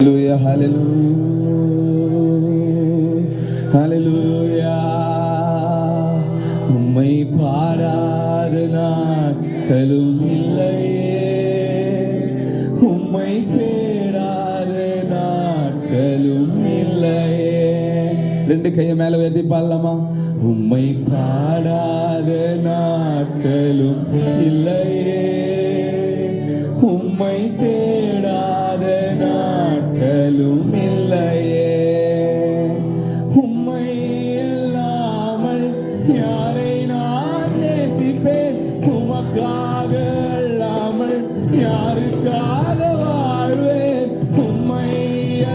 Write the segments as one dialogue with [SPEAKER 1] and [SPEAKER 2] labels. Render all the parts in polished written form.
[SPEAKER 1] Hallelujah, hallelujah, hallelujah. உம்மை பாடாத நாட்களும் இல்லையே, உம்மை தேடாத நாட்களும் இல்லையே. ரெண்டு கையை மேல உயர்த்தி பாடலாமா? உம்மை பாடாத நாட்களும் இல்லையே, உம்மை தேடாத நாட்களும் இல்லையே. உம்மை இல்லாமல் யாரை நான் நேசிப்பேன்? உமக்காக அல்லாமல் யாருக்காக வாழ்வேன்? உம்மை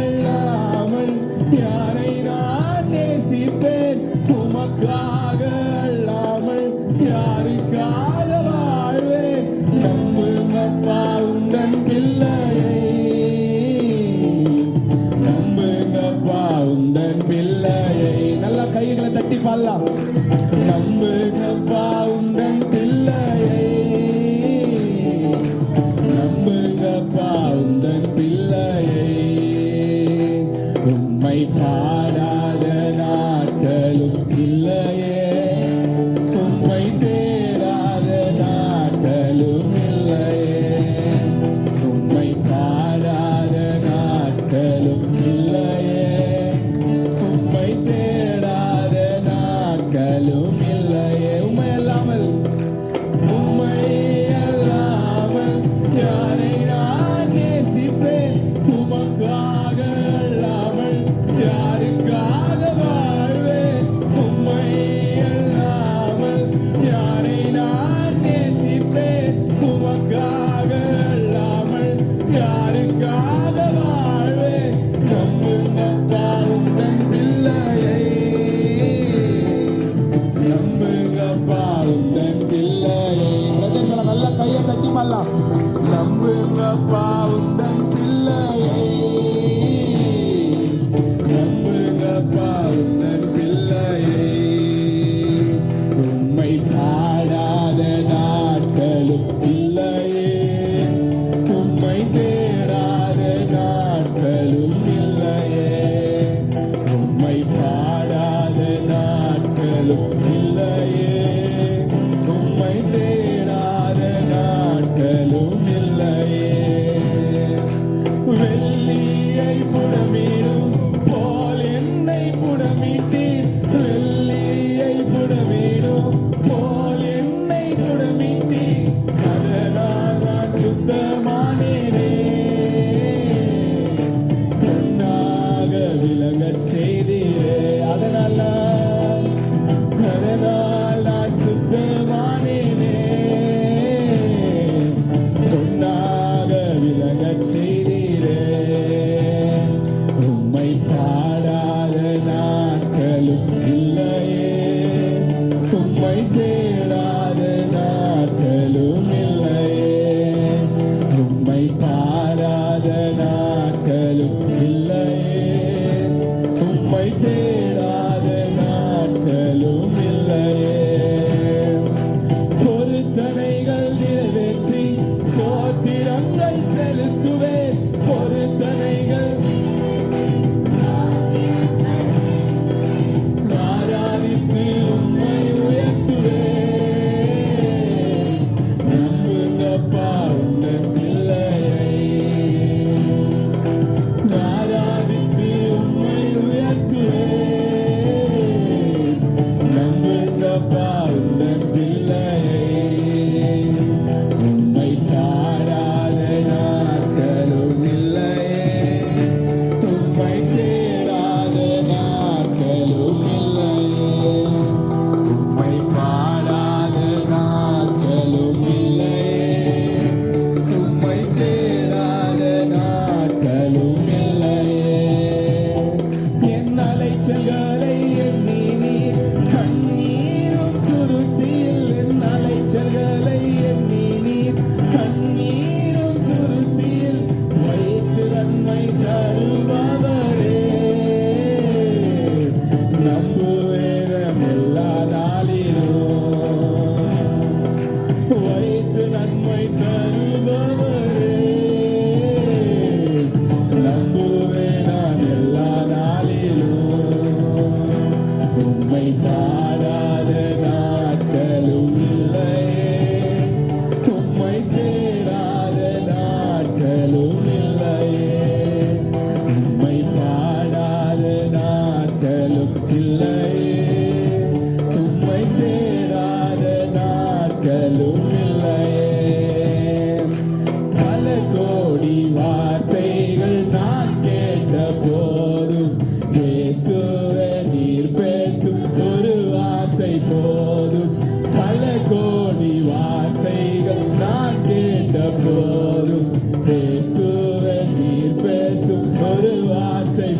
[SPEAKER 1] அல்லாமல் யாரை நான் நேசிப்பேன்? உமக்காக அல்லாமல் யாருக்காக வாழ்வேன்? நம்புங்கப்பா உந்தன் பிள்ளையை, நம்புங்கப்பா உந்தன் பிள்ளையை. நல்லா கைகளை தட்டி பாடலாம். நம்புங்கப்பா உந்தன் பிள்ளையை, நம்புங்கப்பா உந்தன் பிள்ளையை. உம்மை பாடாத நாட்களும் இல்லையே, உம்மை தேடாத நாட்களும் இல்லையே. உம்மை பாடாத நாட்களும் இல்லையே, உம்மை தேடாத நாட்களும் இல்லையே. உம்மை அல்லாமல், உம்மை அல்லாமல் யாரை நான் நேசிப்பேன்? உமக்காக அல்லாமல் யாருக்காக வாழ்வேன்? உம்மை அல்லாமல் யாரை நான் நேசிப்பேன்? உமக்காக அல்லாமல் யாருக்காக வாழ்வேன்? நம்புங்கப்பா உந்தன் பிள்ளையை, நம்புங்கப்பா உந்தன் பிள்ளையை. பிரதேசல நல்ல கையை தட்டி பாடலாம். நம்புங்கப்பா உந்தன் பிள்ளையை, நம்புங்கப்பா உந்தன் பிள்ளையை. உம்மை பாடாத நாட்களும் இல்லையே, உம்மை தேடாத நாட்களும் இல்லையே. உம்மை பாடாத நாட்களும் இல்லையே, உம்மை தேடாத நாட்களும் இல்லையே. வெள்ளியை புடமிடும் போல் என்னை புடமிட்டீர், வெள்ளியை புடமிடும் போல் என்னை புடமிட்டீர். அதனால் நான் சுத்தமானேனே, பொன்னாக விளங்கச் செய்தீரே. அதனால் நான் சுத்தமானேனே, பொன்னாக விளங்கச் செய்தீரே.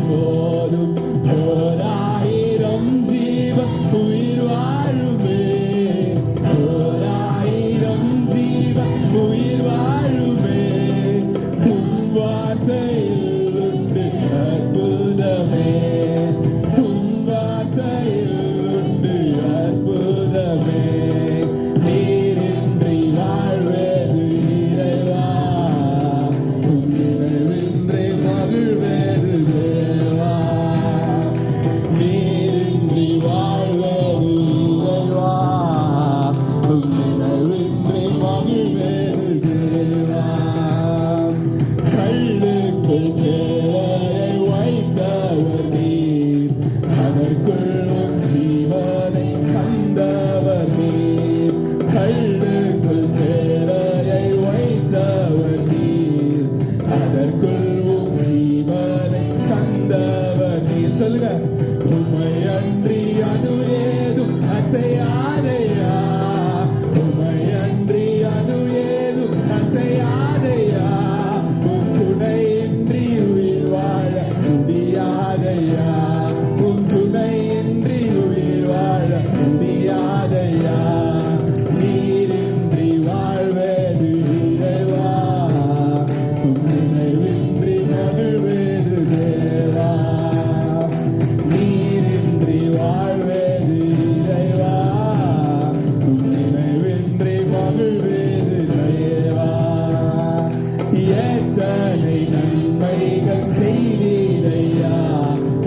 [SPEAKER 1] போதும் ஓராயிரம் ஜீவன் உயிர் வாழுமே ஓராயிரம் ஜீவன் உயிர் வாழுமே உம் வார்த்தையில் உண்டு அற்புதமே உம் வார்த்தையில் உண்டு அற்புதமே நீரின்றி வாழ்வது இறைவா உம் நினைவின்றி மகிழ்வது தேவா நீரின்றி வாழ்வது இறைவா உம் நினைவின்றி மகிழ்வது தேவா கல்லுக்குள் தேவரை வைத்தவர் நீர் அதற்குள் உன் ஜீவனை கண்டவர் நீர் கல்லுக்குள் தேவரை வைத்தவர் நீர் அதற்குள் உன் ஜீவனை கண்டவர் நீர் சொல்லுங்க உம்மை அன்றி அதுவேதும் அசையாதையா உம்மை அன்றி அதுவேதும் அசையாதையா உம் துணையின்றி உயிர் வாழ முடியாதையா உம் துணையின்றி உயிர் வாழ முடியாதையா நீரின்றி வாழ்வது இறைவா உம் நினைவின்றி மகிழ்வது தேவா நீரின்றி வாழ்வது இறைவா உம் நினைவின்றி மகிழ்வது தேவா எத்தனை நன்மைகள் செய்தீரையா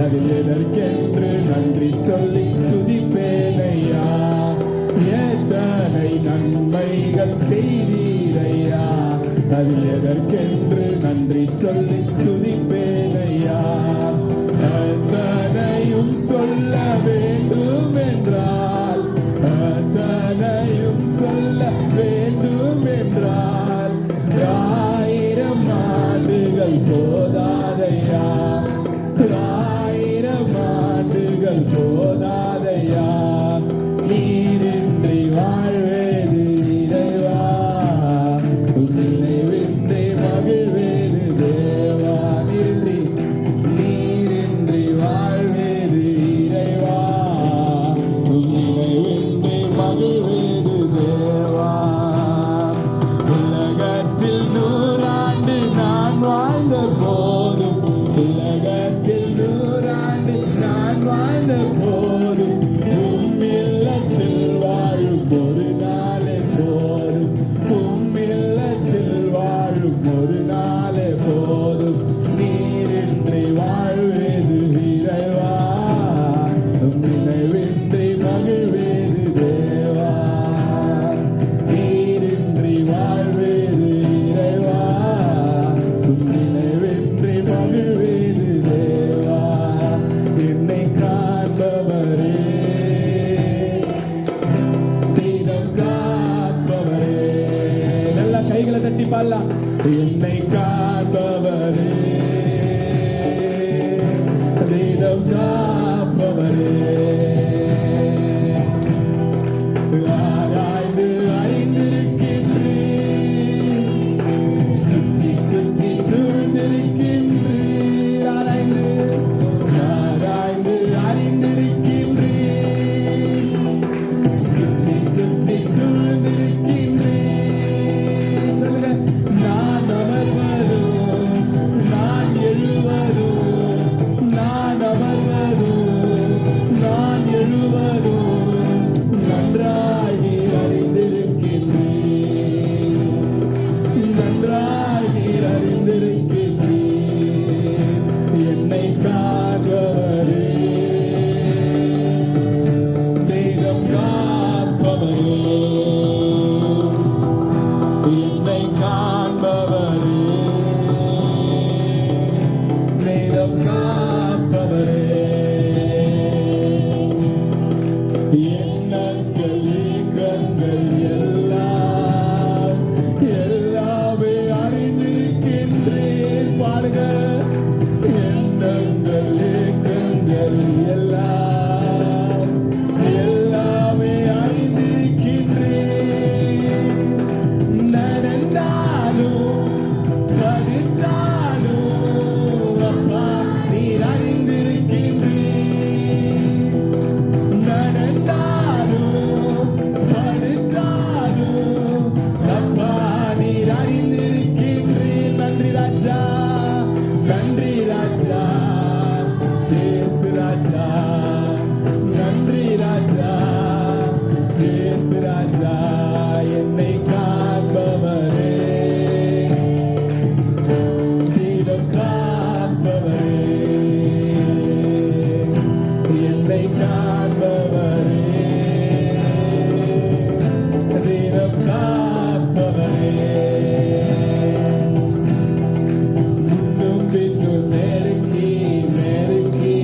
[SPEAKER 1] அது எதற்கென்று நன்றி சொல்லி துதிப்பேனையா எத்தனை நன்மைகள் செய்தீரையா அது எதற்கென்று நன்றி சொல்லி துதிப்பேனையா அத்தனையும் சொல்ல வேண்டும் என்றால் அத்தனையும் சொல்ல வேண்டும் என்றால் ஆயிரம் ஆண்டுகள் போதாதையா ஆயிரம் ஆண்டுகள் போதாதையா நீரின்றி வாழ்வது இறைவா உம் நினைவின்றி மகிழ்வது தேவா நீரின்றி வாழ்வது இறைவா உம் நினைவின்றி மகிழ்வது தேவா உலகத்தில் 100 ஆண்டு நான் வாழ்ந்த போதும் உலகத்தில் 100 ஆண்டு நான் வாழ்ந்த போதும் உம் இல்லத்தில் வாழும் ஒரு நாளே போதும் உம் இல்லத்தில் வாழும் ஒரு நாளே போதும் நீரின்றி வாழ்வது இறைவா உம் நினைவின்றி மகிழ்வது தேவா நீரின்றி வாழ்வது இறைவா உம் நினைவின்றி மகிழ்வது தேவா என்னை காண்பவரே தினம் காப்பவரே நல்லா கைகளை தட்டி பாடலாம் என்னை காண்பவரே தினம் காப்பவரே ஆராய்ந்து அறிந்திருக்கின்றீர் சுற்றி சுற்றி சூழ்ந்திருக்கின்றீர் ஆராய்ந்து அறிந்திருக்கின்றீர் சுற்றி சுற்றி சூழ்ந்திருக்கின்றீர் சொல்லுங்க நான் அமர்வதோ நான் எழுவதோ நான் அமர்வதோ நான் எழுவதோ நன்றாய் நீர் அறிந்திருக்கின்றீர் நன்றாய் நீர் அறிந்திருக்கின்றீர் என்னை காண்பவரே தெய்வம் காப்பவரே என்னை காண்பவரே தெய்வம் காப்பவரே எண்ணங்கள் ஏக்கங்கள் எல்லாம் எல்லாமே அறிந்திருக்கின்றேன் பாடுங்க எண்ணங்கள் ஏக்கங்கள் எல்லாம் எல்லாமே அறிந்திருக்கின்றேன் நடந்தாலும் படித்தாலும் அப்பா நீர் என்னை காண்பவரே, தினம் காப்பவரே, முன்னும் பின்னும் நெருக்கி நெருக்கி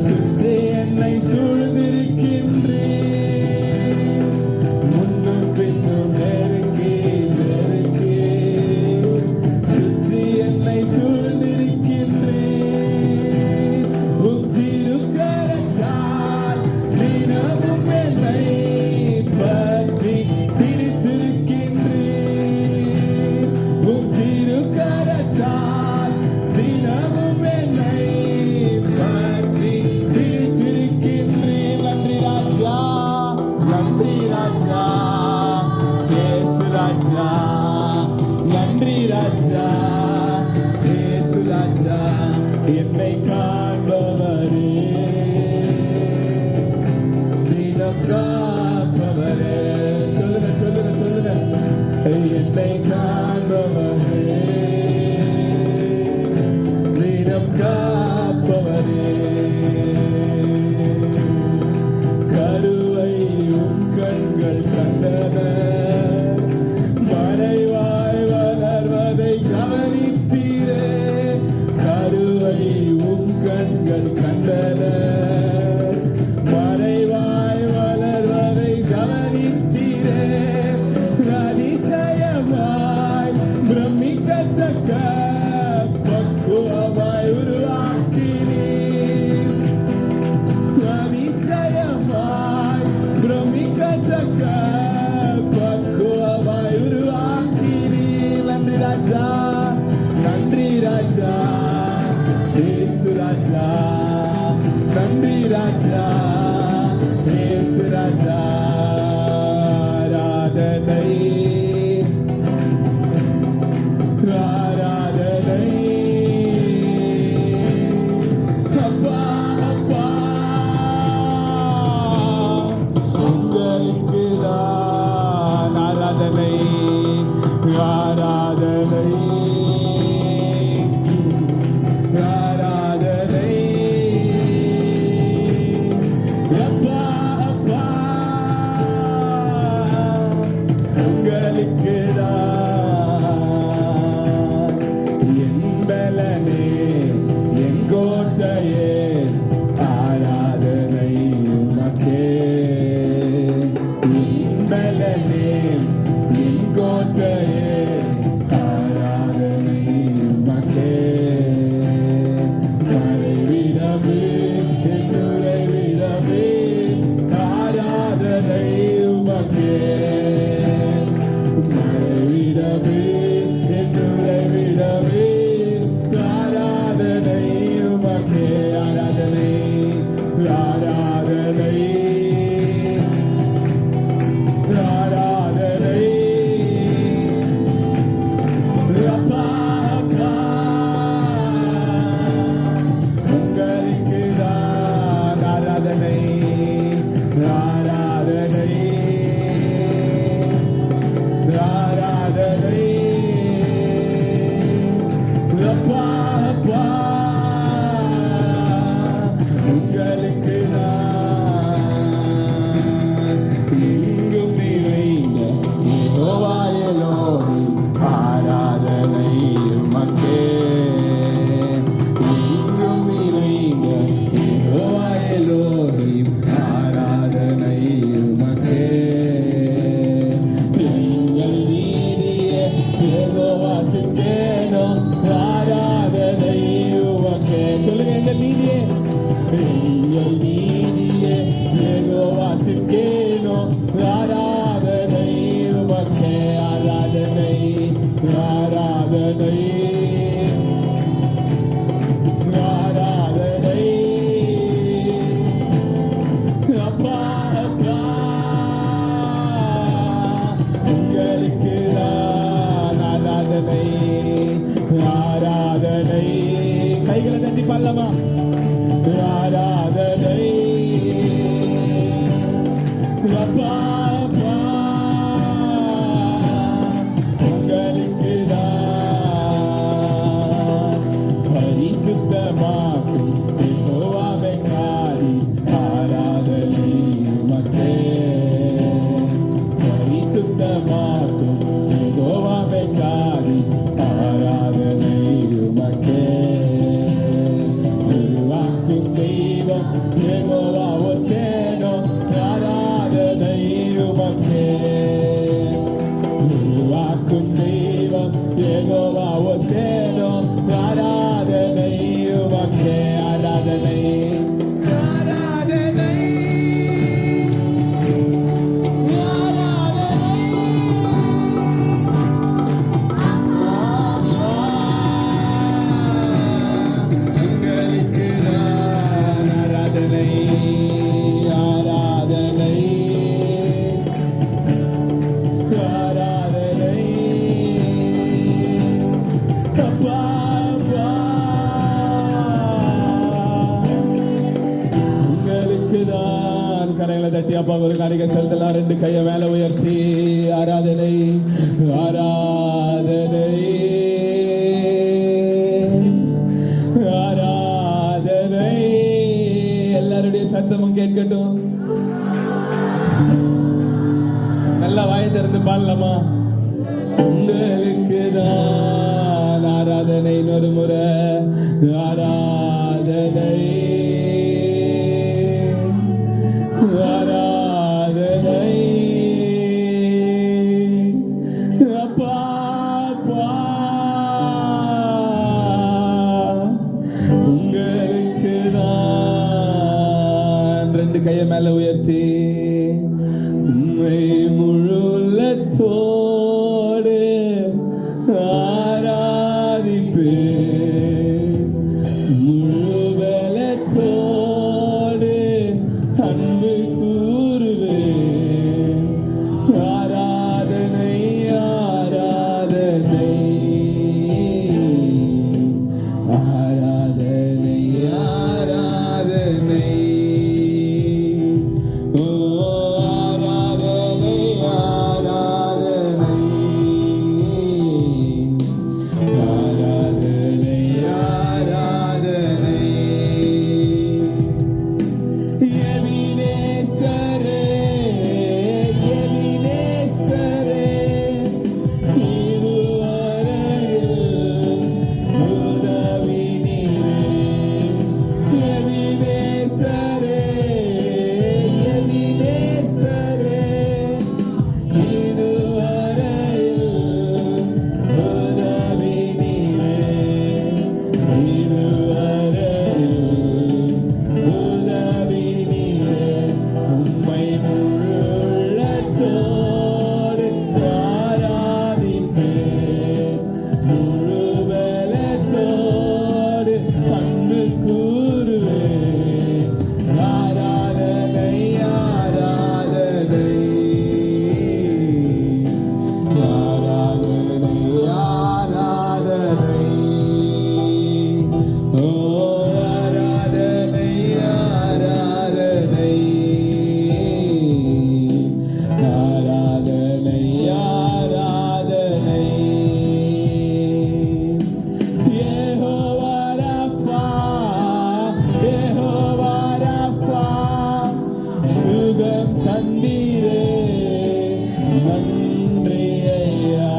[SPEAKER 1] சுற்றி என்னை சூழ்ந்திருக்கின்றீர். முன்னும் பின்னும் நெருக்கி நெருக்கி சுற்றி என்னை சூழ்ந்திருக்கின்றீர். உம் திருக்கரத்தால் தினமும் என்னை பற்றி பிடித்திருக்கின்றீர். உம் திருக்கரத்தால் தினமும் என்னை பற்றி பிடித்திருக்கின்றீர். நன்றி ராஜா, இயேசு ராஜா, நன்றி ராஜா, இயேசு ராஜா, என்னை காண்பவரே, தினம் காப்பவரே. சொல்லுங்க சொல்லுங்க சொல்லுங்க, என்னை காண்பவரே, தினம் காப்பவரே. கருவை உம் கண்கள் கண்டன, மறைவாய் வளர்வதை கவனித்தீரே. கருவை உம் கண்கள் கண்டன, மறைவாய் வளர்வதை கவனித்தீரே. அதிசயமாய் பிரமிக்கத்தக்க பக்குவமாய் உருவாக்கினீர். அதிசயமாய் பிரமிக்கத்தக்க பக்குவமாய் உருவாக்கினீர். நன்றி ராஜா, நன்றி ராஜா, இயேசு ராஜா, நன்றி ராஜா, இயேசு ராஜா. ஆராதனை ஆராதனை அப்பா அப்பா, உங்களுக்கு தான் ஆராதனை ஆராதனை ஆராதனை. அப்பா அப்பா, உங்களுக்கு தான் என் பலனே, என் கோட்டையே, ஆராதனை உமக்கே. என் பலனே, என் கோட்டையே, ஆராதனை உமக்கே. மறைவிடமே, என் உறைவிடமே, ஆராதனை உமக்கே. மறைவிடமே, என் உறைவிடமே, ஆராதனை உமக்கே. ஆராதனை ஆராதனை ஆராதனை. அப்பா அப்பா, உங்களுக்கு தான் ஆராதனை ஆராதனை ஆராதனை. அப்பா அப்பா, உங்களுக்கு தான் எங்கும் நிறைந்த யெகோவா எலோஹிம், ஆராதனை உமக்கே. எங்கும் நிறைந்த யெகோவா எலோஹிம், ஆராதனை உமக்கே. எங்கள் நீதிய யெகோவா சிக்கேனோ, ஆராதனை உமக்கே. சொல்லுங்க, எங்கள் நீதியே, எங்கள் நீதியே யெகோவா சிக்கேனோ, ஆராதனை உமக்கே. ஆராதனை ஆராதனை ஆராதனை. அப்பா அப்பா, உங்களுக்கு தான் ஆராதனை ஆராதனை. கைகளை தட்டி பாடலாமா? ஆராதனை அப்பா அப்பா, உங்களுக்கு தான் பரிசுத்தமாக்கும் யெகோவாவே காரியம். தட்டி அப்பா ஒரு காணிக்கை செலுத்தலாம். ரெண்டு கையை மேல உயர்த்தி ஆராதனை ஆராதனை ஆராதனை. எல்லாருடைய சத்தமும் கேட்கட்டும். நல்லா வாயை திறந்து பாடலாமா? உங்களுக்கு தான் ஆராதனை. ஒரு முறை ஆராதனை ஆராதனை அப்பா அப்பா உங்களுக்கு தான். ரெண்டு கையை மேல உயர்த்தி உம்மை முழு உள்ளத்தோடு ஆராதிப்பேன், முழு பலத்தோடு அன்பு கூறுவேன். ஆராதனை ஆராதனை ஆராதனை ஆராதனை. ஓ ஆராதனை ஆராதனை ஆராதனை ஆராதனை. எபினேசரே எபினேசரே இதுவரையில் உதவி நீரே. எபினேசரே எபினேசரே இதுவரையில் உதவி நீரே. இதுவரையில் உதவி நீரே. உம்மை முழு உள்ளத்தோடு ஆராதிப்பேன், முழு பலத்தோடு அன்பு கூறுவேன். ஆராதனை ஆராதனை ஆராதனை ஆராதனை. ஓ ஆராதனை ஆராதனை ஆராதனை ஆராதனை. யெகோவா ராஃபா யெகோவா ராஃபா சுகம் தந்தீரே நன்றி ஐயா.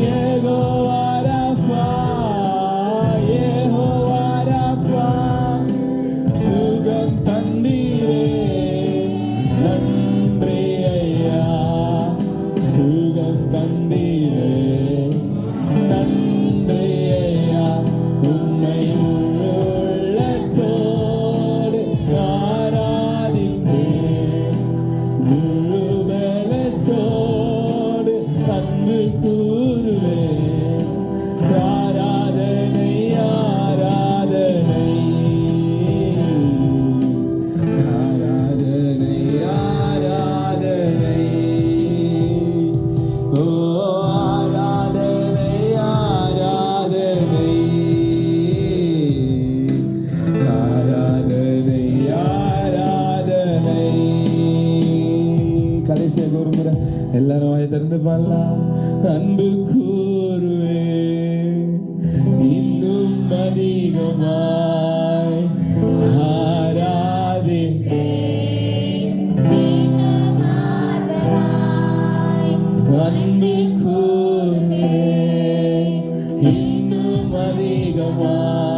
[SPEAKER 1] யெகோவா ராஃபா யெகோவா ராஃபா சுகம் தந்தீரே நன்றி ஐயா. சுகம் தந்தீரே நன்றி ஐயா. உம்மை முழு உள்ளத்தோடு ஆராதிப்பேன், முழு பலத்தோடு அன்பு கூறுவேன். ஆராதனை ஆராதனை ஆராதனை ஆராதனை. ஓ ஆராதனை ஆராதனை ஆராதனை ஆராதனை. கடைசியாக ஒரு முறை எல்லாரும் வாயை திறந்து பாடலாம். அன்பு கூறுவேன் இன்னும் அதிகமாய் ஆராதிப்பேன். அன்பு கூறுவேன் இன்னும் அதிகமாய்